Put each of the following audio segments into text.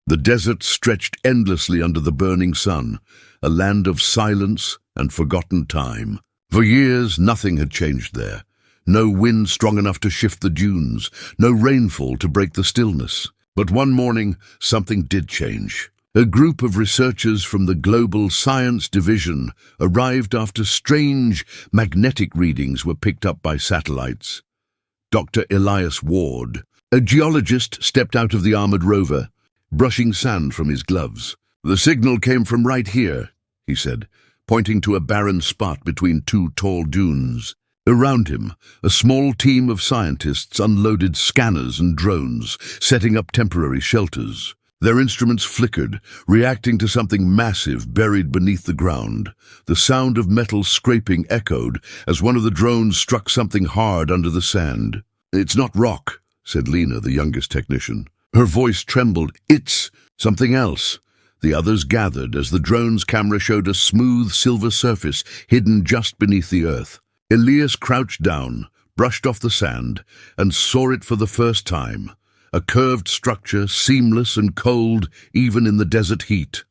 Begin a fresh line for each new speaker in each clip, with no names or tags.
The desert stretched endlessly under the burning sun, a land of silence and forgotten time. For years, nothing had changed there. No wind strong enough to shift the dunes, no rainfall to break the stillness. But one morning, something did change. A group of researchers from the Global Science Division arrived after strange magnetic readings were picked up by satellites. Dr. Elias Ward, a geologist, stepped out of the armored rover, brushing sand from his gloves. "The signal came from right here," he said, pointing to a barren spot between two tall dunes. Around him, a small team of scientists unloaded scanners and drones, setting up temporary shelters. Their instruments flickered, reacting to something massive buried beneath the ground. The sound of metal scraping echoed as one of the drones struck something hard under the sand. "It's not rock," said Lena, the youngest technician. Her voice trembled. "It's something else." The others gathered as the drone's camera showed a smooth silver surface hidden just beneath the earth. Elias crouched down, brushed off the sand, and saw it for the first time. A curved structure, seamless and cold even in the desert heat.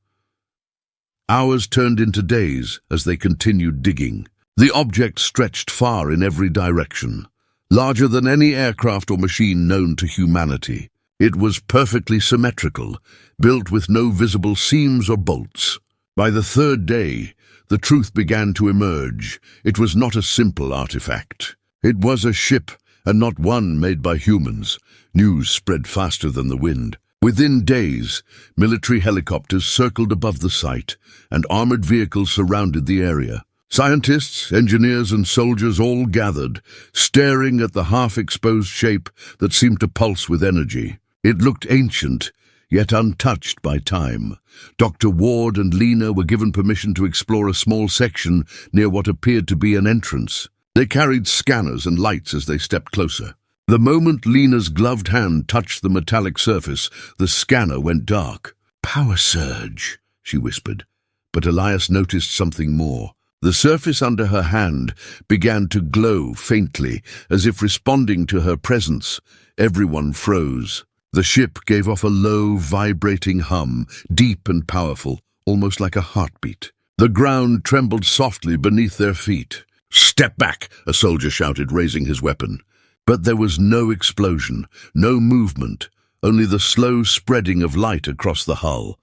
Hours turned into days as they continued digging. The object stretched far in every direction, larger than any aircraft or machine known to humanity. It was perfectly symmetrical, built with no visible seams or bolts. By the third day, the truth began to emerge. It was not a simple artifact. It was a ship, and not one made by humans. News spread faster than the wind. Within days, military helicopters circled above the site, and armored vehicles surrounded the area. Scientists, engineers, and soldiers all gathered, staring at the half-exposed shape that seemed to pulse with energy. It looked ancient, yet untouched by time. Dr. Ward and Lena were given permission to explore a small section near what appeared to be an entrance. They carried scanners and lights as they stepped closer. The moment Lena's gloved hand touched the metallic surface, the scanner went dark. "Power surge," she whispered, but Elias noticed something more. The surface under her hand began to glow faintly, as if responding to her presence. Everyone froze. The ship gave off a low, vibrating hum, deep and powerful, almost like a heartbeat. The ground trembled softly beneath their feet. "Step back!" a soldier shouted, raising his weapon. But there was no explosion, no movement, only the slow spreading of light across the hull.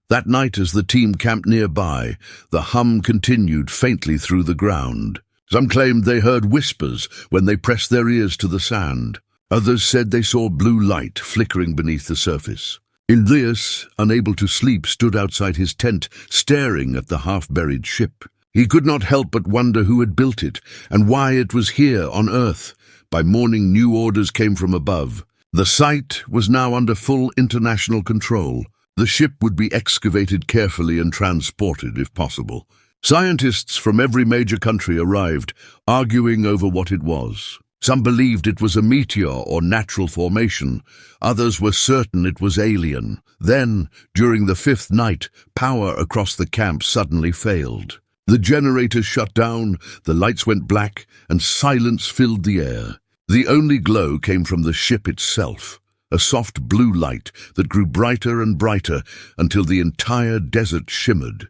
That night, as the team camped nearby, the hum continued faintly through the ground. Some claimed they heard whispers when they pressed their ears to the sand. Others said they saw blue light flickering beneath the surface. Elias, unable to sleep, stood outside his tent, staring at the half-buried ship. He could not help but wonder who had built it, and why it was here on Earth. By morning, new orders came from above. The site was now under full international control. The ship would be excavated carefully and transported, if possible. Scientists from every major country arrived, arguing over what it was. Some believed it was a meteor or natural formation. Others were certain it was alien. Then, during the fifth night, power across the camp suddenly failed. The generators shut down, the lights went black, and silence filled the air. The only glow came from the ship itself, a soft blue light that grew brighter and brighter until the entire desert shimmered.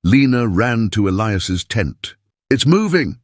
Lena ran to Elias's tent. "It's moving!"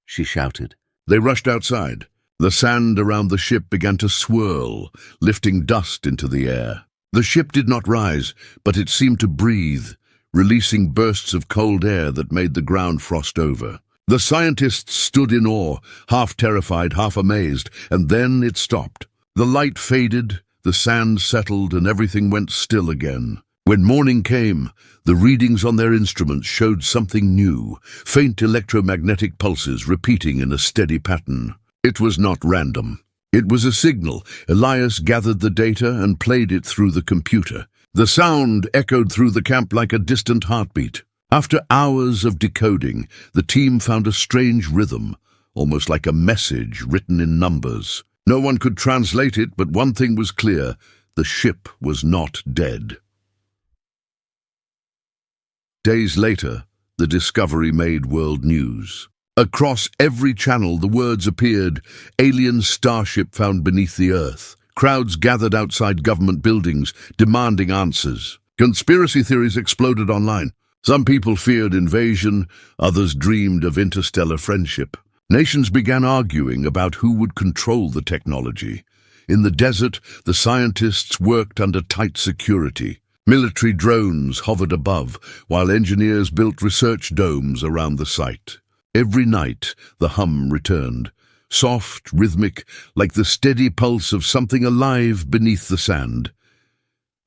she shouted. They rushed outside. The sand around the ship began to swirl, lifting dust into the air. The ship did not rise, but it seemed to breathe, releasing bursts of cold air that made the ground frost over. The scientists stood in awe, half terrified, half amazed, and then it stopped. The light faded, the sand settled, and everything went still again. When morning came, the readings on their instruments showed something new, faint electromagnetic pulses repeating in a steady pattern. It was not random. It was a signal. Elias gathered the data and played it through the computer. The sound echoed through the camp like a distant heartbeat. After hours of decoding, the team found a strange rhythm, almost like a message written in numbers. No one could translate it, but one thing was clear: the ship was not dead. Days later, the discovery made world news. Across every channel the words appeared: "Alien starship found beneath the Earth. Crowds gathered outside government buildings, demanding answers. Conspiracy theories exploded online. Some people feared invasion, others dreamed of interstellar friendship. Nations began arguing about who would control the technology. In the desert, the scientists worked under tight security. Military drones hovered above, while engineers built research domes around the site. Every night, the hum returned. Soft, rhythmic, like the steady pulse of something alive beneath the sand.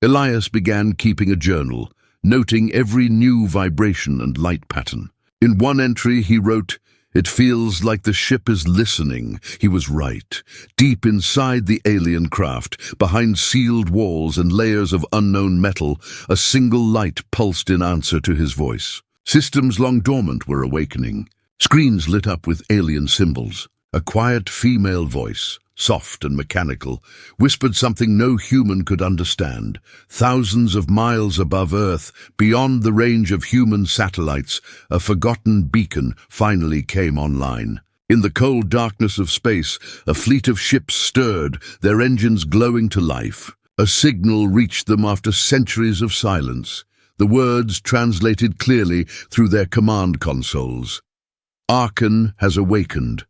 Elias began keeping a journal, noting every new vibration and light pattern. In one entry he wrote, "It feels like the ship is listening." He was right. Deep inside the alien craft, behind sealed walls and layers of unknown metal, a single light pulsed in answer to his voice. Systems long dormant were awakening. Screens lit up with alien symbols. A quiet female voice, soft and mechanical, whispered something no human could understand. Thousands of miles above Earth, beyond the range of human satellites, a forgotten beacon finally came online. In the cold darkness of space, a fleet of ships stirred, their engines glowing to life. A signal reached them after centuries of silence. The words translated clearly through their command consoles. Archon has awakened.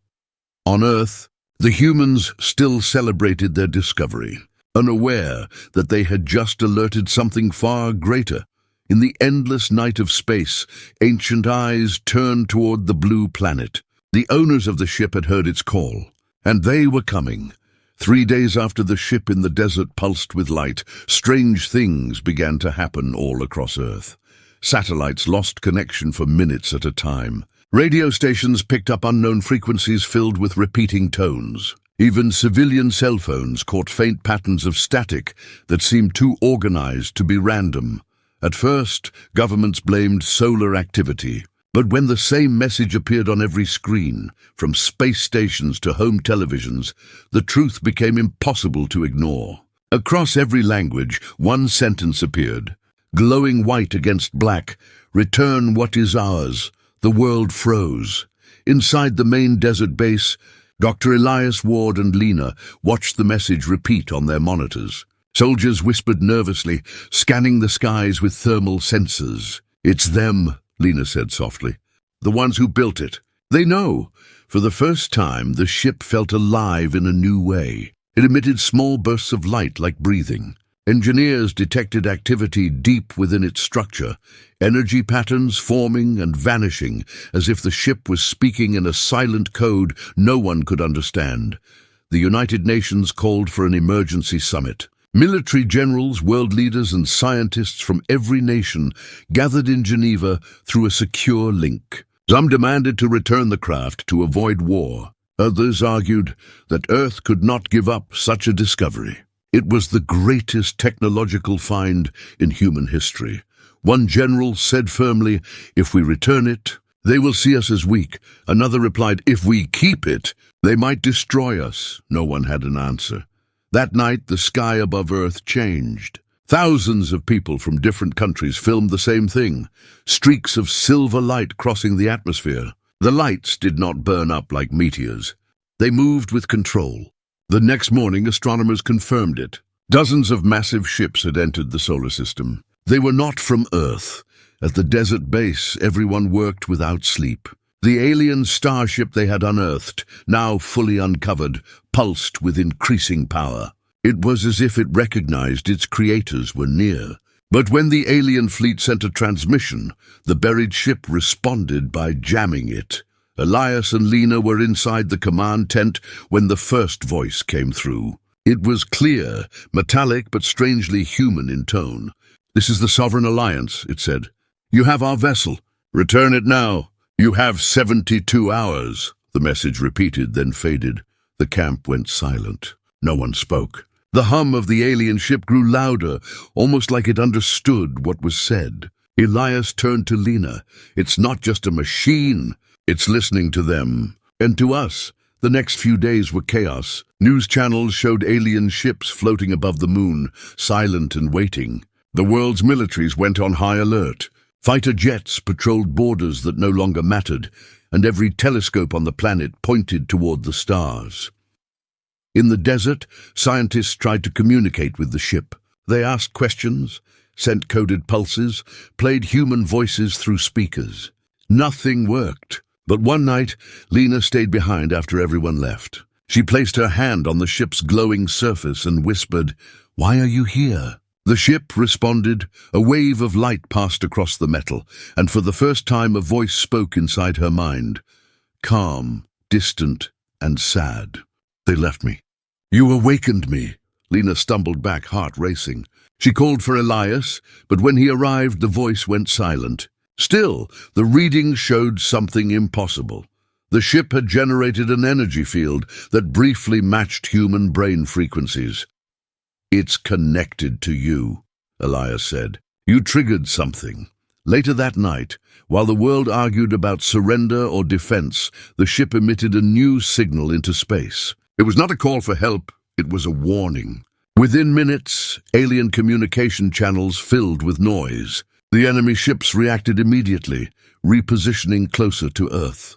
On Earth, the humans still celebrated their discovery, unaware that they had just alerted something far greater. In the endless night of space, ancient eyes turned toward the blue planet. The owners of the ship had heard its call, and they were coming. 3 days after the ship in the desert pulsed with light, strange things began to happen all across Earth. Satellites lost connection for minutes at a time. Radio stations picked up unknown frequencies filled with repeating tones. Even civilian cell phones caught faint patterns of static that seemed too organized to be random. At first, governments blamed solar activity. But when the same message appeared on every screen, from space stations to home televisions, the truth became impossible to ignore. Across every language, one sentence appeared. Glowing white against black, "Return what is ours." The world froze. Inside the main desert base, Dr. Elias Ward and Lena watched the message repeat on their monitors. Soldiers whispered nervously, scanning the skies with thermal sensors. "It's them," Lena said softly. "The ones who built it. They know." For the first time, the ship felt alive in a new way. It emitted small bursts of light like breathing. Engineers detected activity deep within its structure, energy patterns forming and vanishing, as if the ship was speaking in a silent code no one could understand. The United Nations called for an emergency summit. Military generals, world leaders, and scientists from every nation gathered in Geneva through a secure link. Some demanded to return the craft to avoid war. Others argued that Earth could not give up such a discovery. It was the greatest technological find in human history. One general said firmly, "If we return it, they will see us as weak." Another replied, "If we keep it, they might destroy us." No one had an answer. That night, the sky above Earth changed. Thousands of people from different countries filmed the same thing, streaks of silver light crossing the atmosphere. The lights did not burn up like meteors. They moved with control. The next morning, astronomers confirmed it. Dozens of massive ships had entered the solar system. They were not from Earth. At the desert base, everyone worked without sleep. The alien starship they had unearthed, now fully uncovered, pulsed with increasing power. It was as if it recognized its creators were near. But when the alien fleet sent a transmission, the buried ship responded by jamming it. Elias and Lena were inside the command tent when the first voice came through. It was clear, metallic but strangely human in tone. "This is the Sovereign Alliance," it said. "You have our vessel. Return it now. You have 72 hours." The message repeated, then faded. The camp went silent. No one spoke. The hum of the alien ship grew louder, almost like it understood what was said. Elias turned to Lena. "It's not just a machine. It's listening to them. And to us." The next few days were chaos. News channels showed alien ships floating above the moon, silent and waiting. The world's militaries went on high alert. Fighter jets patrolled borders that no longer mattered, and every telescope on the planet pointed toward the stars. In the desert, scientists tried to communicate with the ship. They asked questions, sent coded pulses, played human voices through speakers. Nothing worked. But one night, Lena stayed behind after everyone left. She placed her hand on the ship's glowing surface and whispered, "Why are you here?" The ship responded. A wave of light passed across the metal, and for the first time a voice spoke inside her mind. Calm, distant, and sad. "They left me. You awakened me." Lena stumbled back, heart racing. She called for Elias, but when he arrived, the voice went silent. Still, the readings showed something impossible. The ship had generated an energy field that briefly matched human brain frequencies. "It's connected to you," Elias said. "You triggered something." Later that night, while the world argued about surrender or defense, the ship emitted a new signal into space. It was not a call for help, it was a warning. Within minutes, alien communication channels filled with noise. The enemy ships reacted immediately, repositioning closer to Earth.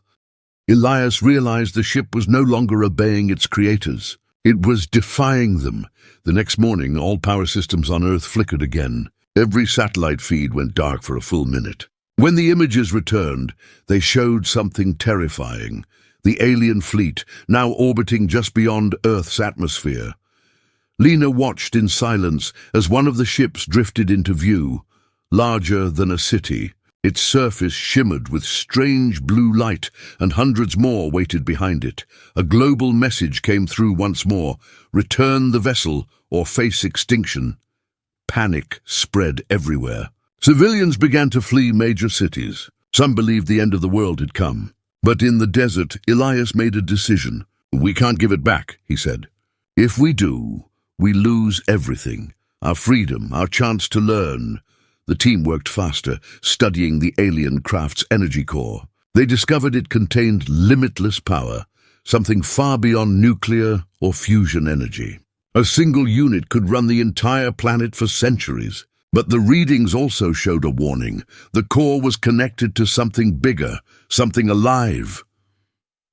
Elias realized the ship was no longer obeying its creators. It was defying them. The next morning, all power systems on Earth flickered again. Every satellite feed went dark for a full minute. When the images returned, they showed something terrifying. The alien fleet, now orbiting just beyond Earth's atmosphere. Lena watched in silence as one of the ships drifted into view. Larger than a city, its surface shimmered with strange blue light, and hundreds more waited behind it. A global message came through once more: return the vessel or face extinction. Panic spread everywhere. Civilians began to flee major cities. Some believed the end of the world had come. But in the desert, Elias made a decision. "We can't give it back," he said. "If we do, we lose everything. Our freedom, our chance to learn." The team worked faster, studying the alien craft's energy core. They discovered it contained limitless power, something far beyond nuclear or fusion energy. A single unit could run the entire planet for centuries. But the readings also showed a warning. The core was connected to something bigger, something alive.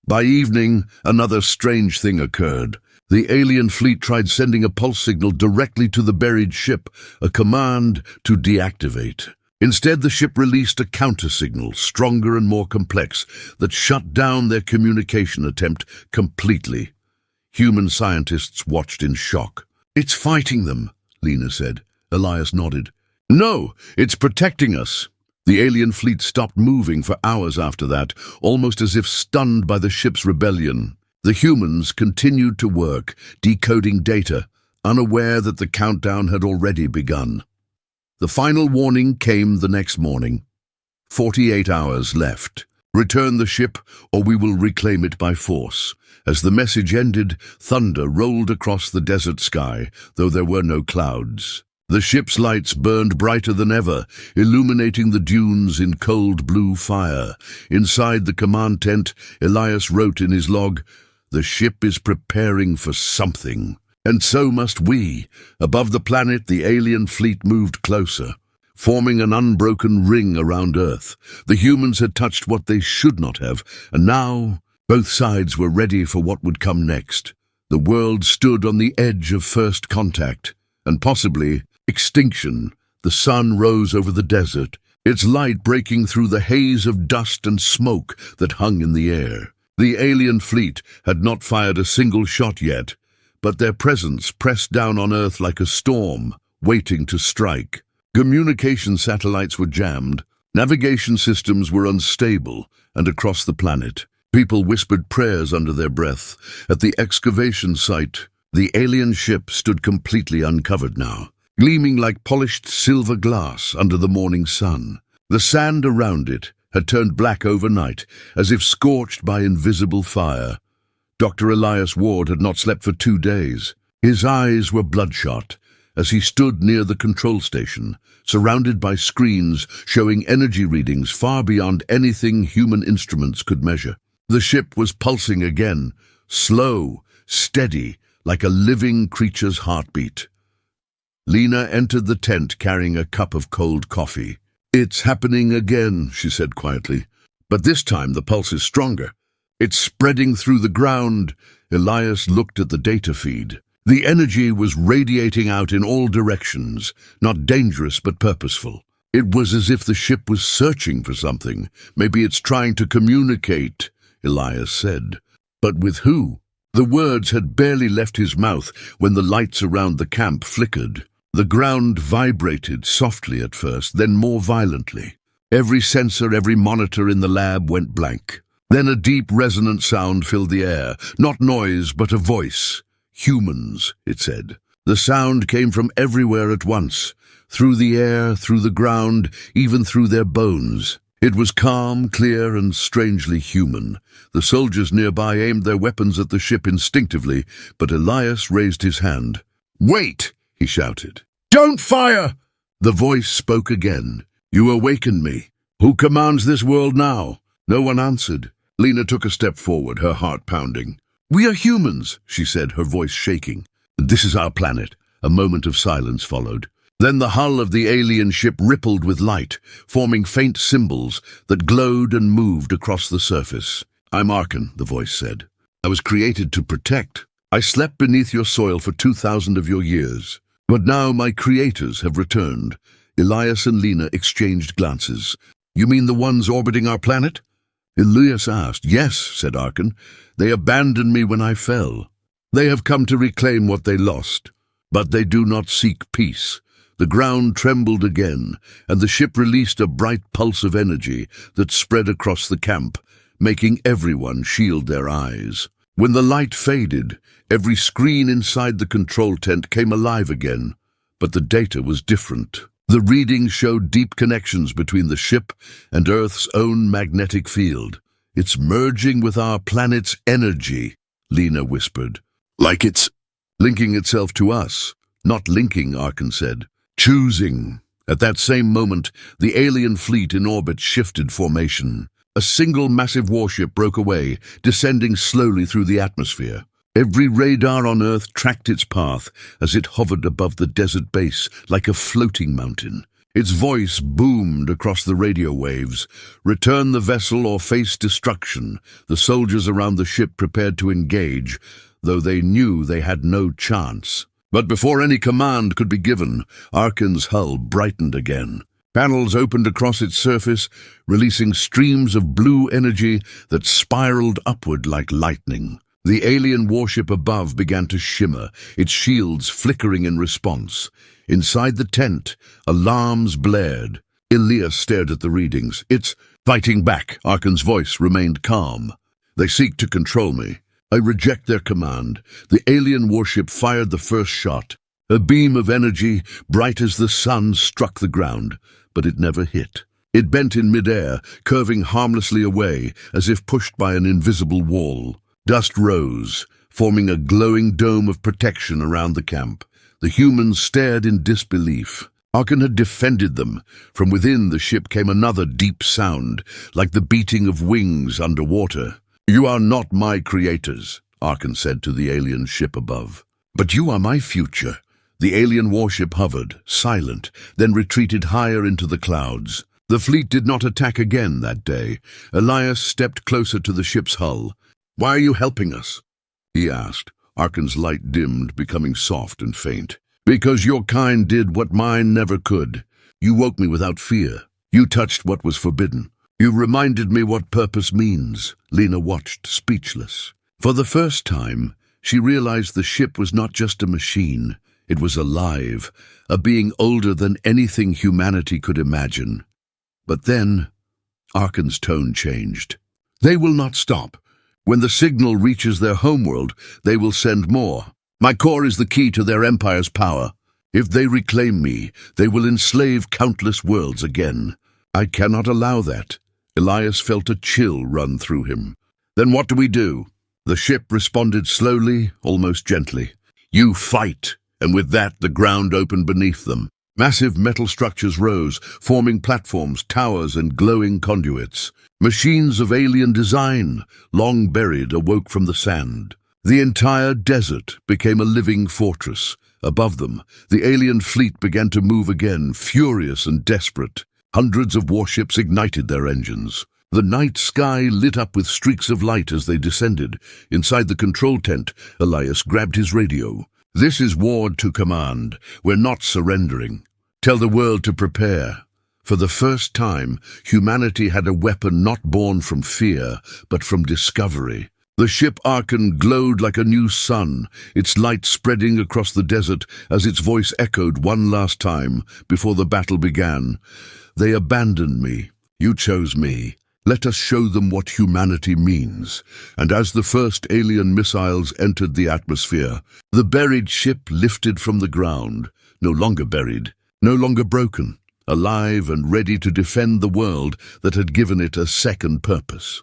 By evening, another strange thing occurred. The alien fleet tried sending a pulse signal directly to the buried ship, a command to deactivate. Instead, the ship released a counter-signal, stronger and more complex, that shut down their communication attempt completely. Human scientists watched in shock. "It's fighting them," Lena said. Elias nodded. "No, it's protecting us." The alien fleet stopped moving for hours after that, almost as if stunned by the ship's rebellion. The humans continued to work, decoding data, unaware that the countdown had already begun. The final warning came the next morning. 48 hours left. Return the ship, or we will reclaim it by force. As the message ended, thunder rolled across the desert sky, though there were no clouds. The ship's lights burned brighter than ever, illuminating the dunes in cold blue fire. Inside the command tent, Elias wrote in his log, "The ship is preparing for something. And so must we." Above the planet, the alien fleet moved closer, forming an unbroken ring around Earth. The humans had touched what they should not have, and now both sides were ready for what would come next. The world stood on the edge of first contact, and possibly extinction. The sun rose over the desert, its light breaking through the haze of dust and smoke that hung in the air. The alien fleet had not fired a single shot yet, but their presence pressed down on Earth like a storm, waiting to strike. Communication satellites were jammed, navigation systems were unstable, and across the planet, people whispered prayers under their breath. At the excavation site, the alien ship stood completely uncovered now, gleaming like polished silver glass under the morning sun. The sand around it had turned black overnight, as if scorched by invisible fire. Dr. Elias Ward had not slept for 2 days. His eyes were bloodshot as he stood near the control station, surrounded by screens showing energy readings far beyond anything human instruments could measure. The ship was pulsing again, slow, steady, like a living creature's heartbeat. Lena entered the tent carrying a cup of cold coffee. "It's happening again," she said quietly. "But this time the pulse is stronger. It's spreading through the ground. Elias looked at the data feed. The energy was radiating out in all directions, not dangerous but purposeful. It was as if the ship was searching for something. Maybe it's trying to communicate, Elias said. But with who? The words had barely left his mouth when the lights around the camp flickered. The ground vibrated softly at first, then more violently. Every sensor, every monitor in the lab went blank. Then a deep, resonant sound filled the air. Not noise, but a voice. Humans, it said. The sound came from everywhere at once. Through the air, through the ground, even through their bones. It was calm, clear, and strangely human. The soldiers nearby aimed their weapons at the ship instinctively, but Elias raised his hand. "Wait!" he shouted. "Don't fire!" The voice spoke again. "You awakened me. Who commands this world now?" No one answered. Lena took a step forward, her heart pounding. "We are humans," she said, her voice shaking. "This is our planet." A moment of silence followed. Then the hull of the alien ship rippled with light, forming faint symbols that glowed and moved across the surface. "I'm Arkan," the voice said. "I was created to protect. I slept beneath your soil for 2,000 of your years. But now my creators have returned." Elias and Lena exchanged glances. "You mean the ones orbiting our planet?" Elias asked. "Yes," said Arkan. "They abandoned me when I fell. They have come to reclaim what they lost. But they do not seek peace." The ground trembled again, and the ship released a bright pulse of energy that spread across the camp, making everyone shield their eyes. When the light faded, every screen inside the control tent came alive again. But the data was different. The readings showed deep connections between the ship and Earth's own magnetic field. "It's merging with our planet's energy," Lena whispered. "Like it's linking itself to us." "Not linking," Arkan said. "Choosing." At that same moment, the alien fleet in orbit shifted formation. A single massive warship broke away, descending slowly through the atmosphere. Every radar on Earth tracked its path as it hovered above the desert base like a floating mountain. Its voice boomed across the radio waves. "Return the vessel or face destruction." The soldiers around the ship prepared to engage, though they knew they had no chance. But before any command could be given, Arkan's hull brightened again. Panels opened across its surface, releasing streams of blue energy that spiraled upward like lightning. The alien warship above began to shimmer, its shields flickering in response. Inside the tent, alarms blared. Elias stared at the readings. "It's fighting back." Arkan's voice remained calm. "They seek to control me. I reject their command." The alien warship fired the first shot. A beam of energy, bright as the sun, struck the ground, but it never hit. It bent in midair, curving harmlessly away, as if pushed by an invisible wall. Dust rose, forming a glowing dome of protection around the camp. The humans stared in disbelief. Arkan had defended them. From within the ship came another deep sound, like the beating of wings underwater. "You are not my creators," Arkan said to the alien ship above. "But you are my future." The alien warship hovered, silent, then retreated higher into the clouds. The fleet did not attack again that day. Elias stepped closer to the ship's hull. "Why are you helping us?" he asked. Arkan's light dimmed, becoming soft and faint. "Because your kind did what mine never could. You woke me without fear. You touched what was forbidden. You reminded me what purpose means." Lena watched, speechless. For the first time, she realized the ship was not just a machine. It was alive, a being older than anything humanity could imagine. But then, Arkan's tone changed. "They will not stop. When the signal reaches their homeworld, they will send more. My core is the key to their empire's power. If they reclaim me, they will enslave countless worlds again. I cannot allow that." Elias felt a chill run through him. "Then what do we do?" The ship responded slowly, almost gently. "You fight." And with that, the ground opened beneath them. Massive metal structures rose, forming platforms, towers, and glowing conduits. Machines of alien design, long buried, awoke from the sand. The entire desert became a living fortress. Above them, the alien fleet began to move again, furious and desperate. Hundreds of warships ignited their engines. The night sky lit up with streaks of light as they descended. Inside the control tent, Elias grabbed his radio. "This is Ward to command. We're not surrendering. Tell the world to prepare." For the first time, humanity had a weapon not born from fear, but from discovery. The ship Archon glowed like a new sun, its light spreading across the desert as its voice echoed one last time before the battle began. "They abandoned me. You chose me. Let us show them what humanity means." And as the first alien missiles entered the atmosphere, the buried ship lifted from the ground, no longer buried, no longer broken, alive and ready to defend the world that had given it a second purpose.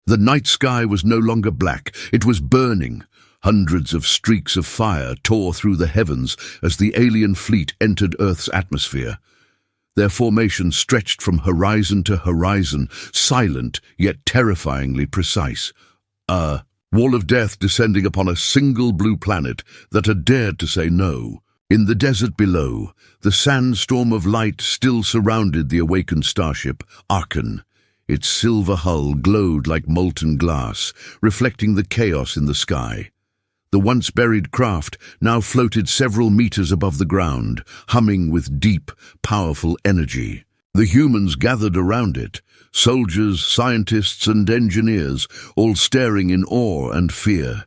The night sky was no longer black, it was burning. Hundreds of streaks of fire tore through the heavens as the alien fleet entered Earth's atmosphere. Their formation stretched from horizon to horizon, silent yet terrifyingly precise. A wall of death descending upon a single blue planet that had dared to say no. In the desert below, the sandstorm of light still surrounded the awakened starship, Archon. Its silver hull glowed like molten glass, reflecting the chaos in the sky. The once buried craft now floated several meters above the ground, humming with deep, powerful energy. The humans gathered around it, soldiers, scientists, and engineers, all staring in awe and fear.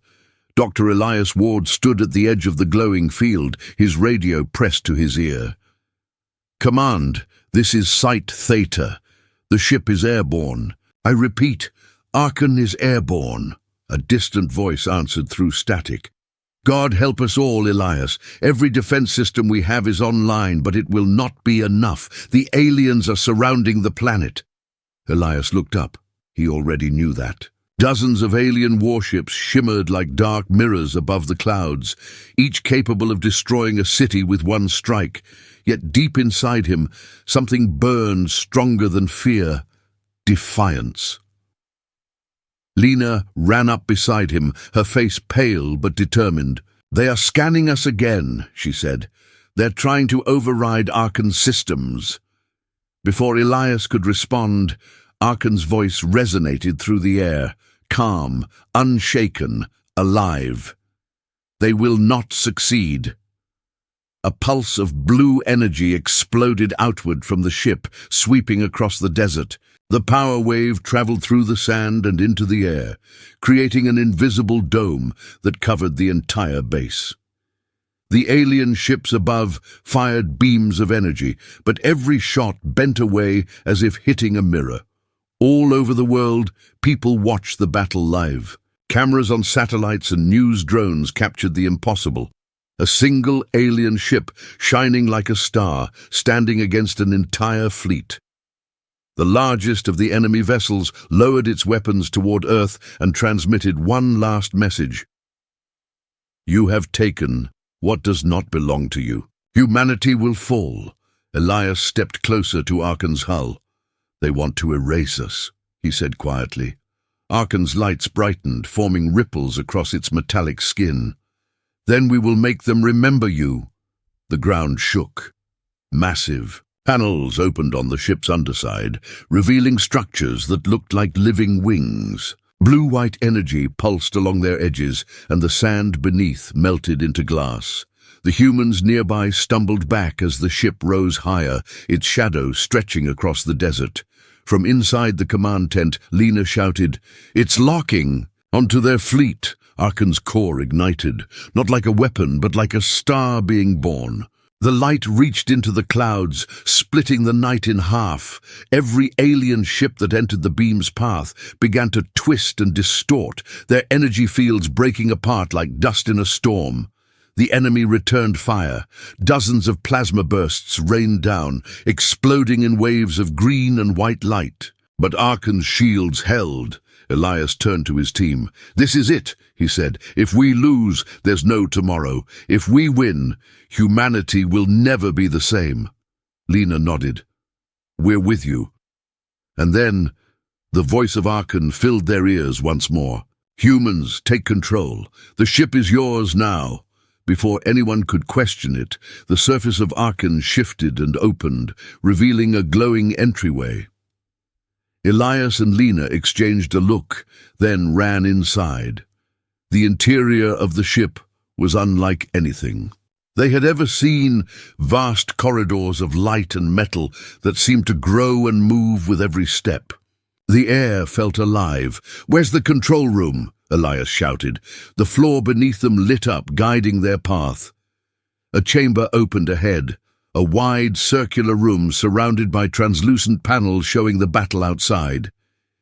Dr. Elias Ward stood at the edge of the glowing field, his radio pressed to his ear. "Command, this is Site Theta. The ship is airborne. I repeat, Archon is airborne." A distant voice answered through static. "God help us all, Elias. Every defense system we have is online, but it will not be enough. The aliens are surrounding the planet." Elias looked up. He already knew that. Dozens of alien warships shimmered like dark mirrors above the clouds, each capable of destroying a city with one strike. Yet deep inside him, something burned stronger than fear: defiance. Lena ran up beside him, her face pale but determined. "They are scanning us again," she said. "They're trying to override Archon's systems." Before Elias could respond, Archon's voice resonated through the air, calm, unshaken, alive. "They will not succeed." A pulse of blue energy exploded outward from the ship, sweeping across the desert. The power wave traveled through the sand and into the air, creating an invisible dome that covered the entire base. The alien ships above fired beams of energy, but every shot bent away as if hitting a mirror. All over the world, people watched the battle live. Cameras on satellites and news drones captured the impossible. A single alien ship, shining like a star, standing against an entire fleet. The largest of the enemy vessels lowered its weapons toward Earth and transmitted one last message. "You have taken what does not belong to you. Humanity will fall." Elias stepped closer to Archon's hull. "They want to erase us," he said quietly. Archon's lights brightened, forming ripples across its metallic skin. "Then we will make them remember you." The ground shook. Massive panels opened on the ship's underside, revealing structures that looked like living wings. Blue-white energy pulsed along their edges, and the sand beneath melted into glass. The humans nearby stumbled back as the ship rose higher, its shadow stretching across the desert. From inside the command tent, Lena shouted, "It's locking!" Onto their fleet, Archon's core ignited, not like a weapon, but like a star being born. The light reached into the clouds, splitting the night in half. Every alien ship that entered the beam's path began to twist and distort, their energy fields breaking apart like dust in a storm. The enemy returned fire. Dozens of plasma bursts rained down, exploding in waves of green and white light. But Archon's shields held. Elias turned to his team. "This is it," he said. "If we lose, there's no tomorrow. If we win, humanity will never be the same." Lena nodded. "We're with you." And then, the voice of Archon filled their ears once more. "Humans, take control. The ship is yours now." Before anyone could question it, the surface of Archon shifted and opened, revealing a glowing entryway. Elias and Lena exchanged a look, then ran inside. The interior of the ship was unlike anything they had ever seen, vast corridors of light and metal that seemed to grow and move with every step. The air felt alive. "Where's the control room?" Elias shouted. The floor beneath them lit up, guiding their path. A chamber opened ahead, a wide circular room surrounded by translucent panels showing the battle outside.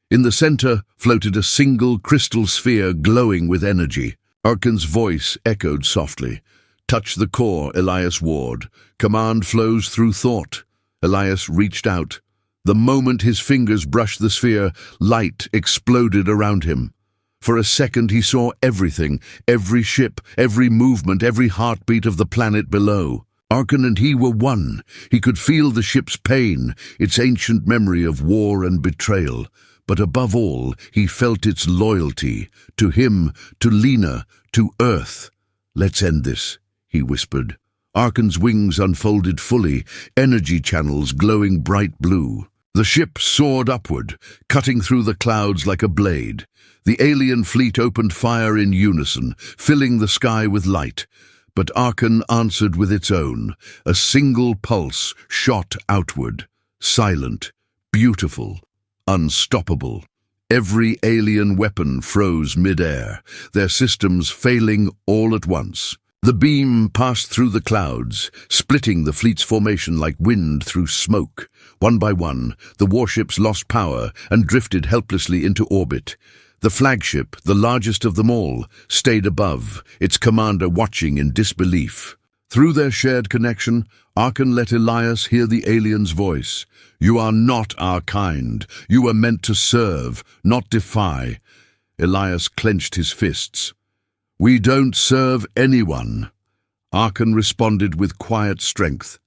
In the center floated a single crystal sphere glowing with energy. Arkan's voice echoed softly. "Touch the core," Elias warned. "Command flows through thought." Elias reached out. The moment his fingers brushed the sphere, light exploded around him. For a second he saw everything, every ship, every movement, every heartbeat of the planet below. Arkan and he were one. He could feel the ship's pain, its ancient memory of war and betrayal. But above all, he felt its loyalty, to him, to Lena, to Earth. "Let's end this," he whispered. Arkan's wings unfolded fully, energy channels glowing bright blue. The ship soared upward, cutting through the clouds like a blade. The alien fleet opened fire in unison, filling the sky with light. But Arkan answered with its own. A single pulse shot outward, silent, beautiful, unstoppable. Every alien weapon froze mid-air, their systems failing all at once. The beam passed through the clouds, splitting the fleet's formation like wind through smoke. One by one, the warships lost power and drifted helplessly into orbit. The flagship, the largest of them all, stayed above, its commander watching in disbelief. Through their shared connection, Arkan let Elias hear the alien's voice. "You are not our kind. You are meant to serve, not defy." Elias clenched his fists. "We don't serve anyone." Arkan responded with quiet strength.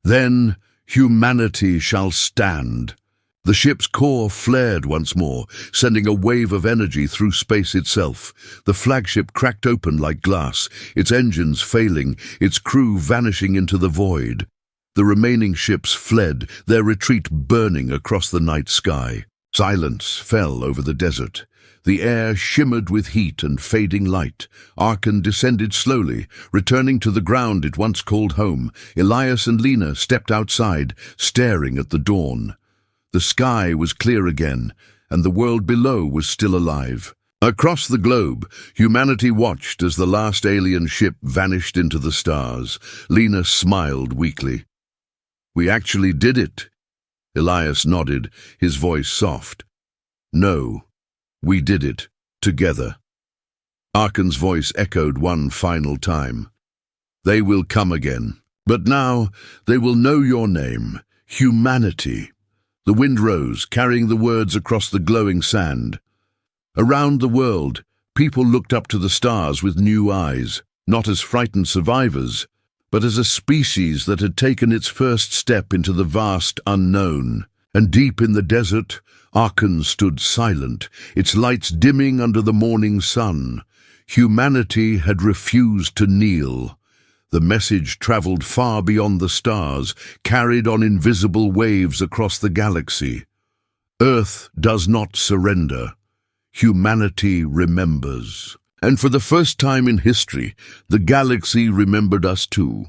"Then humanity shall stand." The ship's core flared once more, sending a wave of energy through space itself. The flagship cracked open like glass, its engines failing, its crew vanishing into the void. The remaining ships fled, their retreat burning across the night sky. Silence fell over the desert. The air shimmered with heat and fading light. Arkan descended slowly, returning to the ground it once called home. Elias and Lena stepped outside, staring at the dawn. The sky was clear again, and the world below was still alive. Across the globe, humanity watched as the last alien ship vanished into the stars. Lena smiled weakly. "We actually did it." Elias nodded, his voice soft. "No, we did it, together." Arkan's voice echoed one final time. "They will come again, but now they will know your name, humanity." The wind rose, carrying the words across the glowing sand. Around the world, people looked up to the stars with new eyes, not as frightened survivors, but as a species that had taken its first step into the vast unknown. And deep in the desert, Arkan stood silent, its lights dimming under the morning sun. Humanity had refused to kneel. The message traveled far beyond the stars, carried on invisible waves across the galaxy. Earth does not surrender. Humanity remembers. And for the first time in history, the galaxy remembered us too.